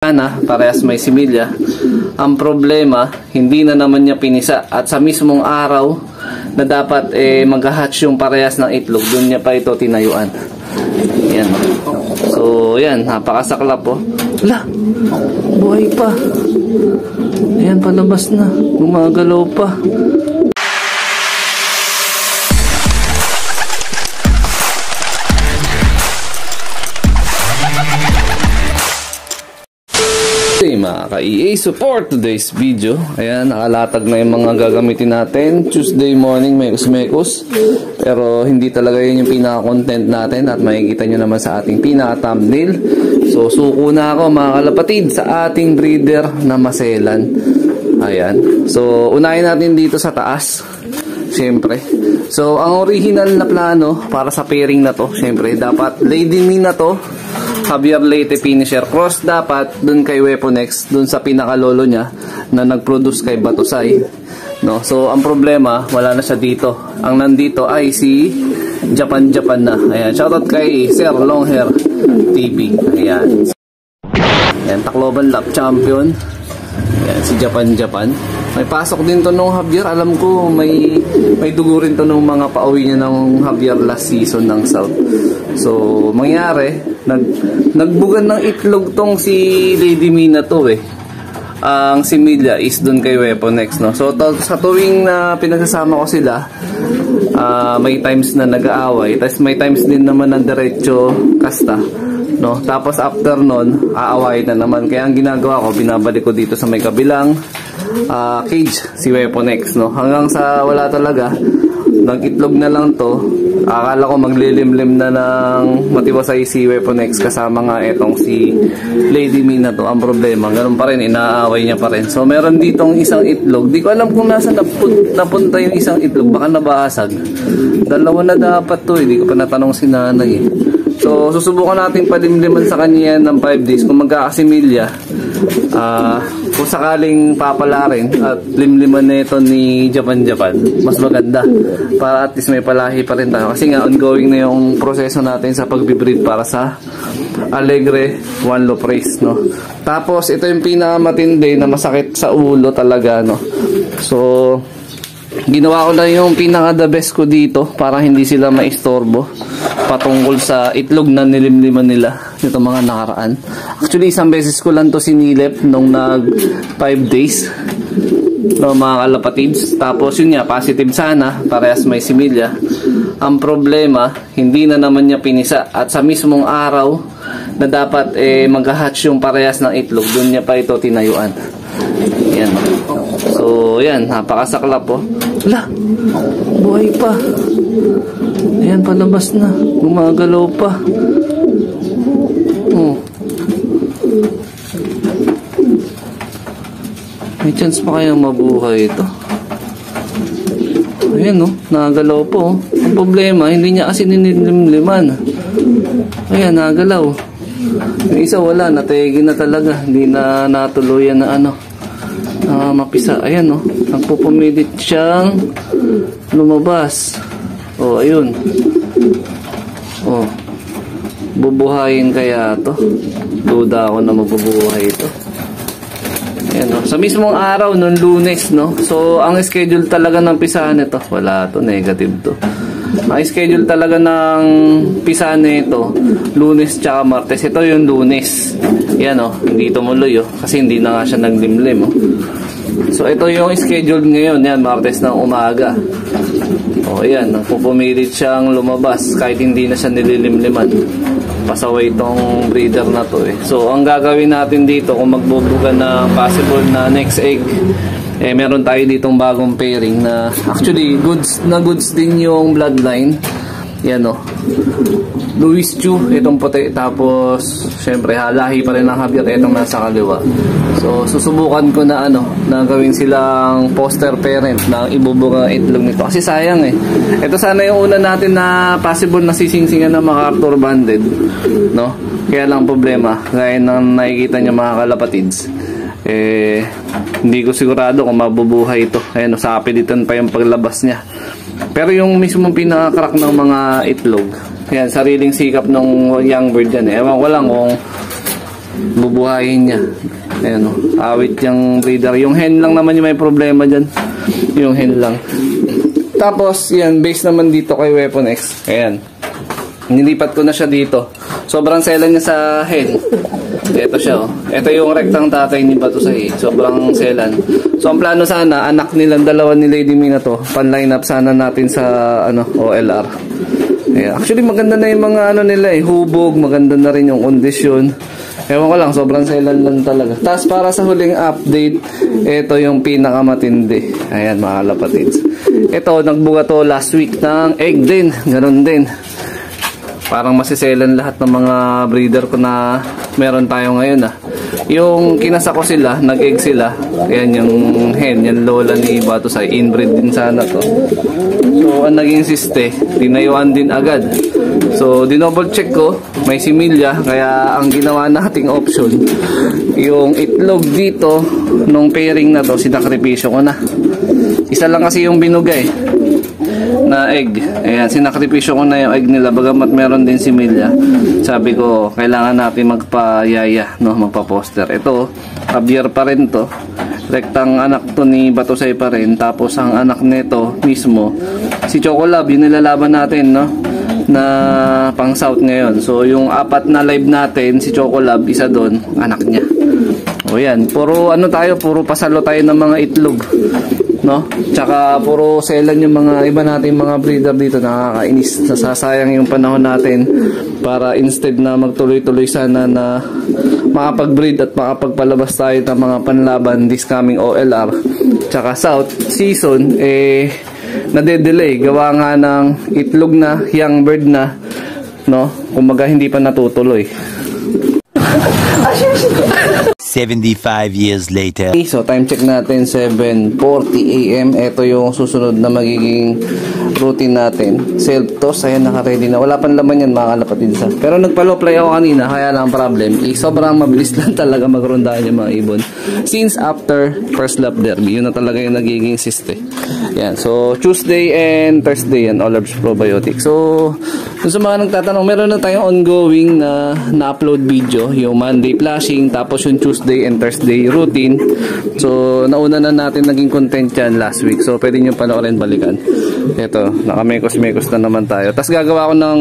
Parehas may similya. Ang problema, hindi na naman niya pinisa at sa mismong araw na dapat mag-hatch yung parehas ng itlog, doon niya pa ito tinayuan. Yan. So yan, napakasaklap po. Wala, buhay pa. Ayan, palabas na, gumagalaw pa. Okay, mga ka-EA, so for today's video, ayan, nakalatag na yung mga gagamitin natin. Tuesday morning, mekos-mekos. Pero hindi talaga yun yung pinaka-content natin at makikita nyo naman sa ating pinaka-thumbnail. So, suko na ako mga kalapatid sa ating breeder na maselan. Ayan. So, unahin natin dito sa taas. Siyempre. So, ang original na plano para sa pairing na to, siyempre, dapat Lady Me na to. Javier Leyte finisher cross dapat dun kay Weaponex, dun sa pinakalolo niya na nag-produce kay Batusay, no? So ang problema, wala na siya dito. Ang nandito ay si Japan na. Ayan, shoutout kay Sir Longhair TV. Ayan. Ayan, Tacloban lap champion. Ayan, si Japan. May pasok din to nung Javier. Alam ko may dugo rin to nung mga pauwi niya ng Javier last season ng South. So, mangyari, nagbugan ng itlog tong si Lady Mina to Ang similya is dun kay Weaponex, no? So, sa tuwing na pinagsasama ko sila, may times na nag-aaway. Tapos may times din naman na diretso kasta, no? Tapos after nun, aaway na naman. Kaya ang ginagawa ko, binabalik ko dito sa may kabilang cage, si Weaponex, no? Hanggang sa wala talaga, nag-itlog na lang to. Akala ko maglilimlim na ng matiwasay si Weaponex kasama nga etong si Lady Mina to. Ang problema, ganun pa rin, inaaway niya pa rin. So meron ditong isang itlog. Di ko alam kung nasa napunta yung isang itlog. Baka nabasag. Dalawa na dapat to. Di ko pa natanong si nanay So susubukan natin palimliman sa kanya ng 5 days. Kung magkakasimilya, kung sakaling papala rin at limliman na ito ni Japan, mas maganda para at least may palahi pa rin tayo kasi nga ongoing na yung proseso natin sa pagbibreed para sa Alegre One Low Race, no? Tapos ito yung pinakamatindi na masakit sa ulo talaga, no? So ginawa ko na yung pinaka the best ko dito para hindi sila maistorbo patungkol sa itlog na nilimliman nila nito mga nakaraan. Actually, isang beses ko lang to sinilip nung nag 5 days, no, mga kalapatids. Tapos yun nga, positive sana, parehas may similya. Ang problema, hindi na naman niya pinisa at sa mismong araw na dapat mag-hatch yung parehas ng itlog, doon niya pa ito tinayuan. Yan. So yan, napakasaklap po. Wala, buhay pa. Ayan, palabas na, gumagalaw pa. May chance pa kayang mabuhay ito. Ayan, nagalaw po. Ang problema, hindi niya kasi ninilimliman. Ayan, nagalaw. Yung isa wala, nategi na talaga. Hindi na natuluyan na mapisa. Ayan, nagpupumilit siyang lumabas. Ayun. Bubuhayin kaya to. Duda ako na mabubuhay ito. Ayan, sa mismong araw nung Lunes, no? So ang schedule talaga ng pisahan nito, wala to, negative to. Ang schedule talaga ng pisahan nito, Lunes tsaka Martes. Ito yung Lunes. Yan, hindi tumuloy, kasi hindi na nga siya naglimlim, So ito yung schedule ngayon, yan, Martes ng umaga. Ayan, pupumilit siyang lumabas kahit hindi na siya nililimliman. Pasaway itong breeder na to So ang gagawin natin dito, kung magbubuga na possible na next egg, meron tayo ditong bagong pairing na actually goods din yung bloodline. Yan, Louis Chu, itong puti. Tapos syempre halahi pa rin ng Javier, itong nasa kaliwa. So susubukan ko na na gawin silang poster parent na ibubuga ang itlog nito kasi sayang ito sana yung una natin na possible na sisingsingan ng MacArthur banded, no? Kaya lang problema, gaya ng nakikita niyo mga kalapatids, hindi ko sigurado kung mabubuhay ito. Ayan, sa apilitan pa yung paglabas niya. Pero yung mismong pinaka-crack ng mga itlog, yan, sariling sikap ng young bird yan Ewan ko lang kung bubuhayin niya. Ayan o, awit yung breeder. Yung hen lang naman yung may problema dyan. Yung hen lang. Tapos, yan, base naman dito kay Weapon X. Ayan. Nilipat ko na siya dito. Sobrang selan niya sa hen. Ito siya, oh. Ito yung rektang tatay ni Batusay. Sobrang selan. So, ang plano sana, anak nilang dalawa ni Lady Mina to. Pan-line up sana natin sa, OLR. Ayan. Actually, maganda na yung mga, nila eh. Hubog, maganda na rin yung kondisyon. Ewan ko lang, sobrang selan lang talaga. Tapos, para sa huling update, ito yung pinakamatindi. Ayan, mga kalapatids. Ito, nagbuga to last week ng egg din. Ganon din. Parang masiselan lahat ng mga breeder ko na meron tayo ngayon Yung kinasa ko sila, nag-egg sila. Ayan yung hen, yung lola ni Batusay. Inbreed din sana to. So, ang naging siste, tinayuan din agad. So, dinouble check ko, may similya. Kaya, ang ginawa nating option, yung itlog dito, nung pairing na to, sinakripisyo ko na. Isa lang kasi yung binugay na egg. Ayan, sinakripisyo ko na yung egg nila bagamat meron din si Milya. Sabi ko, kailangan natin magpayaya, magpa-poster. Ito, Javier pa rin to. Rektang anak to ni Batusay pa rin. Tapos ang anak nito mismo, si Chocolab, yung nilalaban natin, na pang South ngayon. So, yung 4 na live natin, si Chocolab, isa doon, anak niya. O yan, puro puro pasalo tayo ng mga itlog. Tsaka puro selan yung mga iba nating mga breeder dito. Nakakainis, nasasayang yung panahon natin para instead na magtuloy-tuloy sana na makapag-breed at makapagpalabas tayo ng mga panlaban this coming OLR tsaka South season, nade-delay gawa nga ng itlog na, young bird na, kumbaga hindi pa natutuloy. 75 years later. So, time check natin, 7:40 AM. Ito yung susunod na magiging routine natin. Self-toss, ayan, naka-ready na. Wala pang laman yan, mga kalapatids. Pero nagpa-low-play ako kanina, kaya lang problem. Sobrang mabilis lang talaga magrondahan yung mga ibon. Since after first lap derby, yun na talaga yung nagiging siste. Yan. So, Tuesday and Thursday yan, All Herbs Probiotic. So, sa mga nagtatanong, meron na tayong ongoing na-upload video. Yung Monday flashing, tapos yung Tuesday and Thursday routine. So, nauna na natin naging content yan last week. So, pwede nyo panoorin, balikan. Ito, nakamekos-mekos na naman tayo. Tapos gagawa ko ng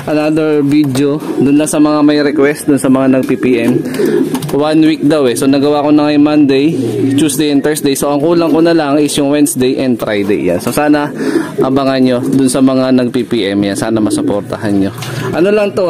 another video dun lang sa mga may request, dun sa mga nag-PPM. 1 week daw So, nagawa ko na ngayon Monday, Tuesday and Thursday. So, ang kulang ko na lang is yung Wednesday and Friday. Yan. So, sana abangan nyo dun sa mga nag-PPM. Yan. Sana masuportahan nyo. Ano lang to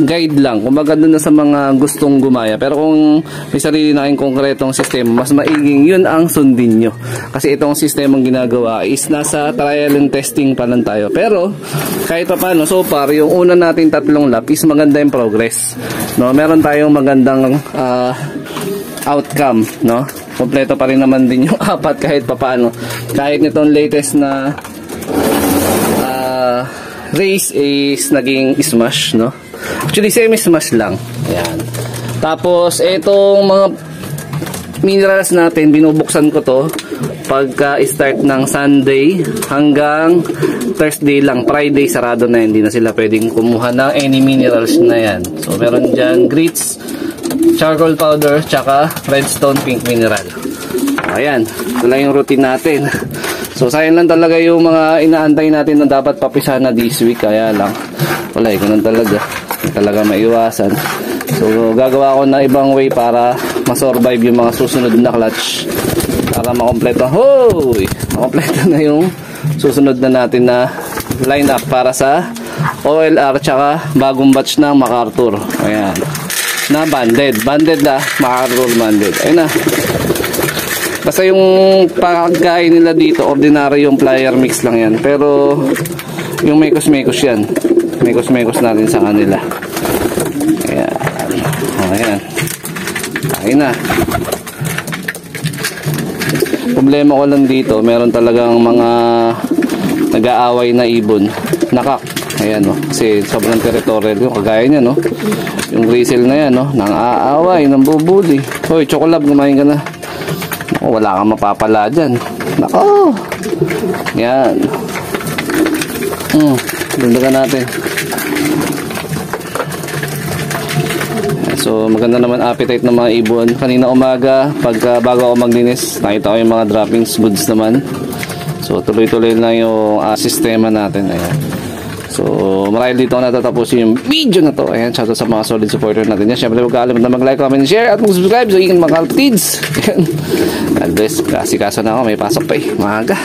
guide lang. Kumbaga dun na sa mga gustong gumaya. Pero kung may sarili na kayong konkretong sistema, mas maiging yun ang sundin nyo. Kasi itong sistemang ginagawa is nasa trial and testing pa lang tayo. Pero, kahit pa paano, so far, yung una nating 3 lap is maganda yung progress. Meron tayong magandang outcome, kompleto pa rin naman din yung 4 kahit pa paano. Kahit nitong latest na race is naging smash, Actually, semi-smash lang. Ayan. Tapos, itong mga minerals natin, binubuksan ko to pagka-start ng Sunday hanggang Thursday lang. Friday, sarado na. Hindi na sila pwedeng kumuha ng any minerals na yan. So, meron dyan grits, charcoal powder, tsaka redstone pink mineral. Ayan. Ito lang yung routine natin. So, sayang lang talaga yung mga inaantay natin na dapat papisa na this week. Kaya lang, wala ganun talaga. Hindi talaga maiwasan. So, gagawa ko na ibang way para masurvive yung mga susunod na clutch. Para makompleto. Makompleto na yung susunod na natin na line up para sa OLR tsaka bagong batch ng MacArthur. Ayan. Na banded. Banded na. MacArthur banded. Ayun na. Basta yung pagkain nila dito, ordinary yung flyer mix lang yan. Pero, yung mekos-mekos yan. Mekos-mekos natin sa kanila. Ayan. Ayan. Ayun na. Problema ko lang dito, meron talagang mga nag-aaway na ibon. Nakak. Ayan, kasi sobrang territorial yung kagaya niya, Yung grizzle na yan, nang-aaway, nang bubuli. Hoy, Chocolab, kumain ka na. Wala kang mapapala dyan. Nako. Yan. Dagdagan natin. So maganda naman appetite ng mga ibon. Kanina umaga, bago ako maglinis, nakita ko yung mga droppings goods naman. So tuloy-tuloy lang yung sistema natin. Ayan. So marahil dito ako natatapusin yung video na to. Ayan, shoutout sa mga solid supporter natin yan. Siyempre huwag kalimutan na mag-like, comment, share at mag-subscribe so ikan mga kaltids. God bless. Kasi kaso na ako, may pasok pa eh. Maaga.